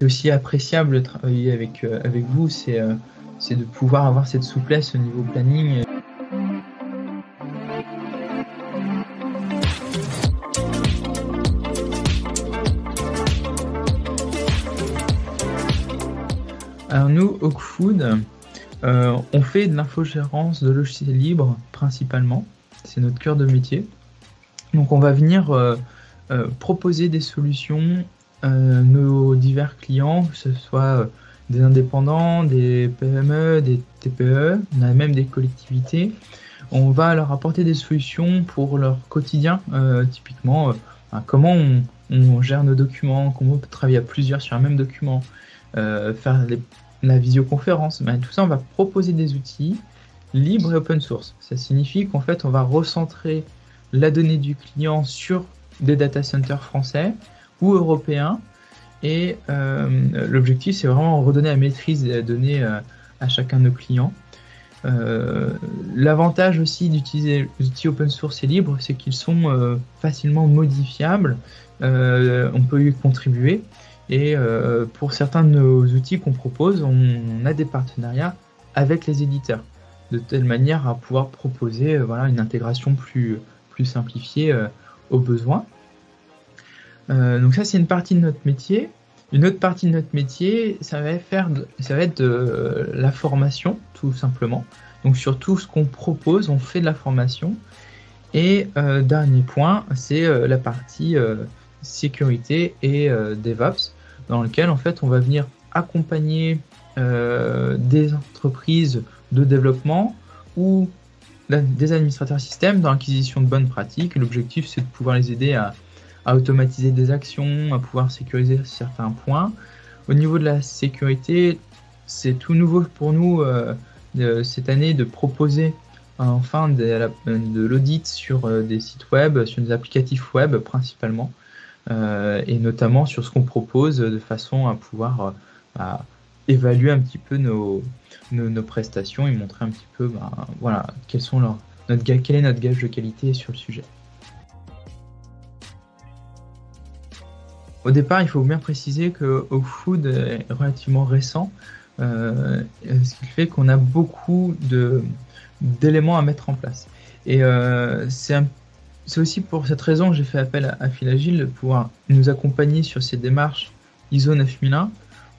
C'est aussi appréciable de travailler avec vous, c'est de pouvoir avoir cette souplesse au niveau planning. Alors nous, Hawkfood, on fait de l'infogérance de logiciels libres principalement, c'est notre cœur de métier. Donc on va venir proposer des solutions à nos divers clients, que ce soit des indépendants, des PME, des TPE, on a même des collectivités. On va leur apporter des solutions pour leur quotidien, typiquement comment on gère nos documents, comment on peut travailler à plusieurs sur un même document, faire la visioconférence. Tout ça, on va proposer des outils libres et open source. Ça signifie qu'en fait, on va recentrer la donnée du client sur des data centers français ou européens. Et l'objectif, c'est vraiment redonner la maîtrise des données à chacun de nos clients. L'avantage aussi d'utiliser les outils open source et libres, c'est qu'ils sont facilement modifiables. On peut y contribuer. Et pour certains de nos outils qu'on propose, on a des partenariats avec les éditeurs, de telle manière à pouvoir proposer une intégration plus simplifiée aux besoins. Donc ça, c'est une partie de notre métier. Une autre partie de notre métier, ça va être de la formation, tout simplement. Donc sur tout ce qu'on propose, on fait de la formation. Et dernier point, c'est la partie sécurité et DevOps, dans lequel en fait on va venir accompagner des entreprises de développement ou des administrateurs système dans l'acquisition de bonnes pratiques. L'objectif, c'est de pouvoir les aider à automatiser des actions, à pouvoir sécuriser certains points. Au niveau de la sécurité, c'est tout nouveau pour nous cette année de proposer enfin de l'audit sur des sites web, sur des applicatifs web principalement, et notamment sur ce qu'on propose de façon à pouvoir évaluer un petit peu nos prestations et montrer un petit peu quel est notre gage de qualité sur le sujet. Au départ, il faut bien préciser que Hawkfood est relativement récent, ce qui fait qu'on a beaucoup d'éléments à mettre en place. Et c'est aussi pour cette raison que j'ai fait appel à Philagile de pouvoir nous accompagner sur ces démarches ISO 9001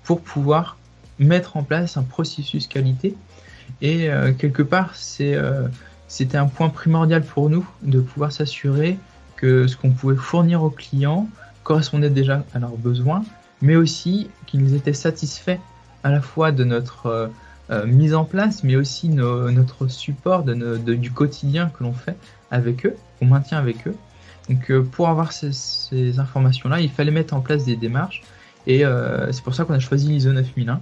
pour pouvoir mettre en place un processus qualité. Et quelque part, c'était un point primordial pour nous de pouvoir s'assurer que ce qu'on pouvait fournir aux clients correspondait déjà à leurs besoins, mais aussi qu'ils étaient satisfaits à la fois de notre mise en place, mais aussi notre support du quotidien que l'on fait avec eux, qu'on maintient avec eux. Donc pour avoir ces informations-là, il fallait mettre en place des démarches, et c'est pour ça qu'on a choisi l'ISO 9001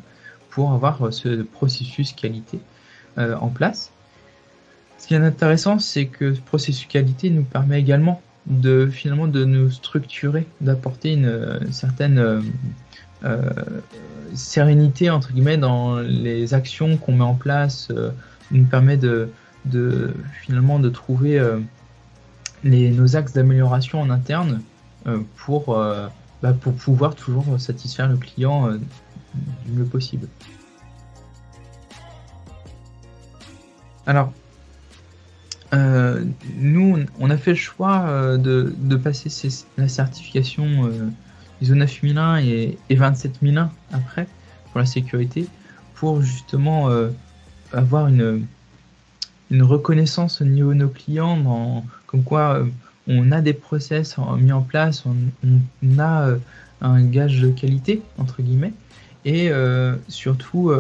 pour avoir ce processus qualité en place. Ce qui est intéressant, c'est que ce processus qualité nous permet également de nous structurer, d'apporter une certaine sérénité entre guillemets dans les actions qu'on met en place, nous permet de trouver nos axes d'amélioration en interne pour pouvoir toujours satisfaire le client du mieux possible. Alors, nous, on a fait le choix de passer la certification ISO 9001 et 27001 après pour la sécurité, pour justement avoir une reconnaissance au niveau de nos clients, comme quoi on a des process mis en place, on a un gage de qualité entre guillemets, et surtout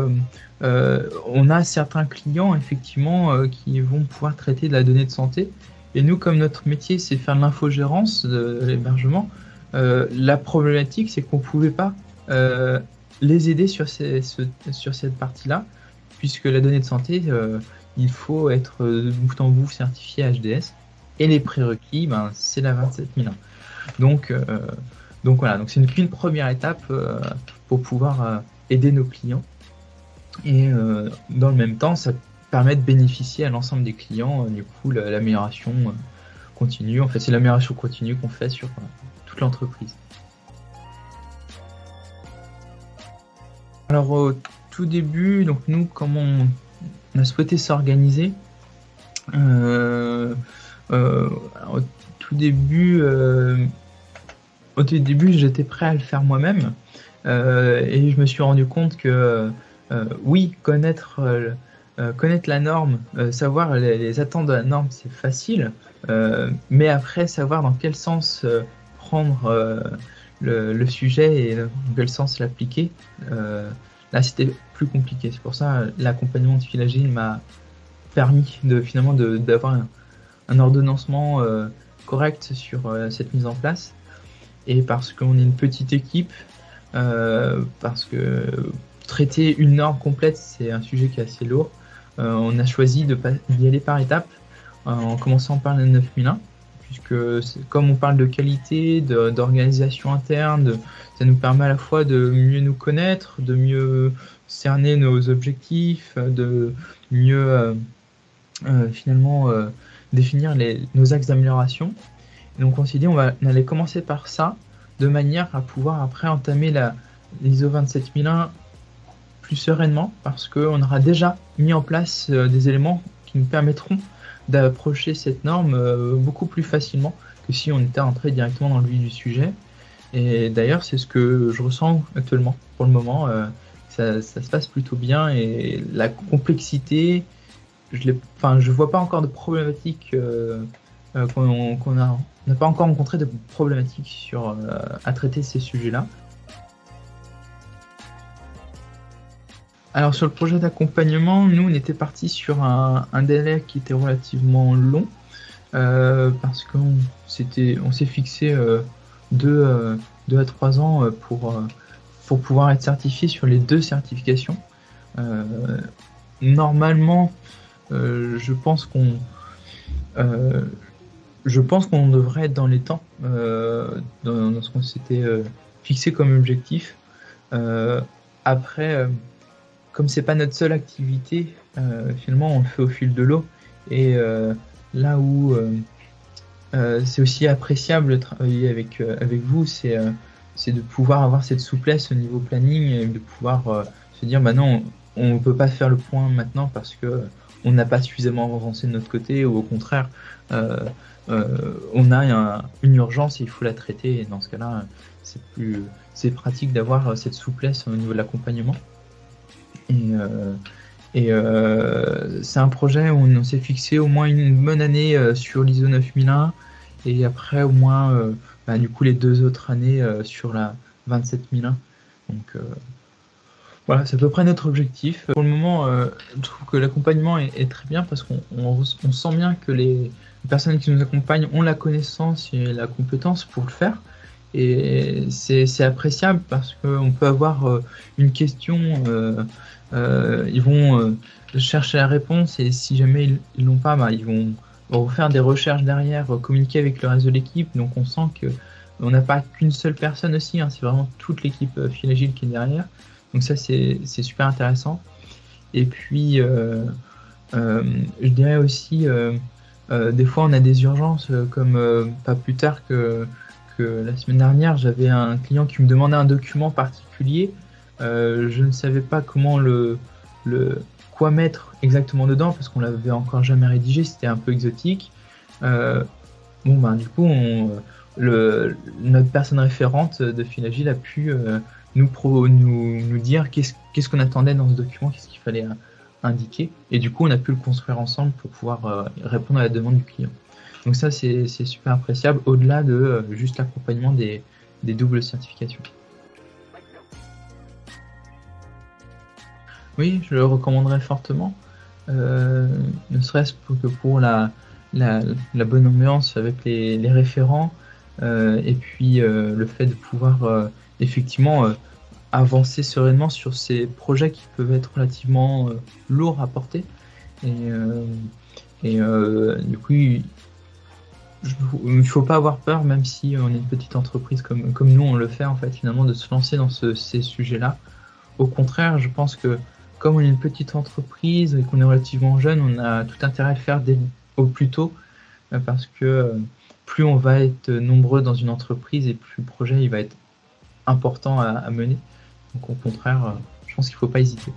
on a certains clients effectivement qui vont pouvoir traiter de la donnée de santé, et nous, comme notre métier c'est faire de l'infogérance de l'hébergement, la problématique c'est qu'on pouvait pas les aider sur cette partie-là, puisque la donnée de santé, il faut être de bout en bout certifié HDS, et les prérequis, c'est la 27001. Donc voilà, donc c'est qu'une première étape pour pouvoir aider nos clients, et dans le même temps, ça permet de bénéficier à l'ensemble des clients du coup l'amélioration continue. En fait, c'est l'amélioration continue qu'on fait sur toute l'entreprise. Alors au tout début, donc nous, comment on a souhaité s'organiser, au tout début, j'étais prêt à le faire moi-même, et je me suis rendu compte que oui, connaître la norme, savoir les attentes de la norme, c'est facile, mais après savoir dans quel sens prendre le sujet et dans quel sens l'appliquer, là c'était plus compliqué. C'est pour ça l'accompagnement de Phil Agile m'a permis finalement d'avoir un ordonnancement correct sur cette mise en place. Et parce qu'on est une petite équipe, parce que traiter une norme complète, c'est un sujet qui est assez lourd, on a choisi d'y aller par étapes, en commençant par la 9001, puisque comme on parle de qualité, d'organisation interne, ça nous permet à la fois de mieux nous connaître, de mieux cerner nos objectifs, de mieux finalement définir nos axes d'amélioration. Donc on s'est dit on allait commencer par ça, de manière à pouvoir après entamer l'ISO 27001 plus sereinement, parce qu'on aura déjà mis en place des éléments qui nous permettront d'approcher cette norme beaucoup plus facilement que si on était entré directement dans le vif du sujet. Et d'ailleurs c'est ce que je ressens actuellement. Pour le moment, ça se passe plutôt bien, et la complexité, je vois pas encore de problématiques on n'a pas encore rencontré de problématiques à traiter ces sujets-là. Alors sur le projet d'accompagnement, nous on était parti sur un délai qui était relativement long, parce qu'on s'est fixé 2 à 3 ans pour pouvoir être certifié sur les 2 certifications. Normalement, je pense qu'on devrait être dans les temps, dans ce qu'on s'était fixé comme objectif. Après, comme c'est pas notre seule activité, finalement on le fait au fil de l'eau, et là où c'est aussi appréciable de travailler avec vous, c'est de pouvoir avoir cette souplesse au niveau planning, et de pouvoir se dire bah non, on peut pas faire le point maintenant parce que on n'a pas suffisamment avancé de notre côté, ou au contraire on a une urgence et il faut la traiter, et dans ce cas-là c'est pratique d'avoir cette souplesse au niveau de l'accompagnement. Et c'est un projet où on s'est fixé au moins une bonne année sur l'ISO 9001, et après au moins du coup les 2 autres années sur la 27001. Donc voilà, c'est à peu près notre objectif. Pour le moment, je trouve que l'accompagnement est très bien, parce qu'on sent bien que les personnes qui nous accompagnent ont la connaissance et la compétence pour le faire. Et c'est appréciable, parce qu'on peut avoir une question, ils vont chercher la réponse, et si jamais ils l'ont pas, ils vont refaire des recherches derrière, communiquer avec le reste de l'équipe. Donc on sent qu'on n'a pas qu'une seule personne aussi, hein, c'est vraiment toute l'équipe Phil Agile qui est derrière. Donc ça c'est super intéressant. Et puis je dirais aussi des fois on a des urgences, comme pas plus tard que la semaine dernière, j'avais un client qui me demandait un document particulier. Je ne savais pas quoi mettre exactement dedans, parce qu'on l'avait encore jamais rédigé, c'était un peu exotique. Du coup notre personne référente de Phil Agile a pu nous dire qu'est-ce qu'on attendait dans ce document, qu'est-ce qu'il fallait indiquer, et du coup on a pu le construire ensemble pour pouvoir répondre à la demande du client. Donc ça c'est super appréciable, au-delà de juste l'accompagnement des doubles certifications. Oui, je le recommanderais fortement, ne serait-ce que pour la bonne ambiance avec les référents, et puis le fait de pouvoir effectivement avancer sereinement sur ces projets qui peuvent être relativement lourds à porter. Et du coup, il ne faut pas avoir peur, même si on est une petite entreprise comme nous on le fait en fait, finalement, de se lancer dans ces sujets-là. Au contraire, je pense que comme on est une petite entreprise et qu'on est relativement jeune, on a tout intérêt à le faire au plus tôt, parce que plus on va être nombreux dans une entreprise, et plus le projet il va être important à mener. Donc au contraire, je pense qu'il ne faut pas hésiter.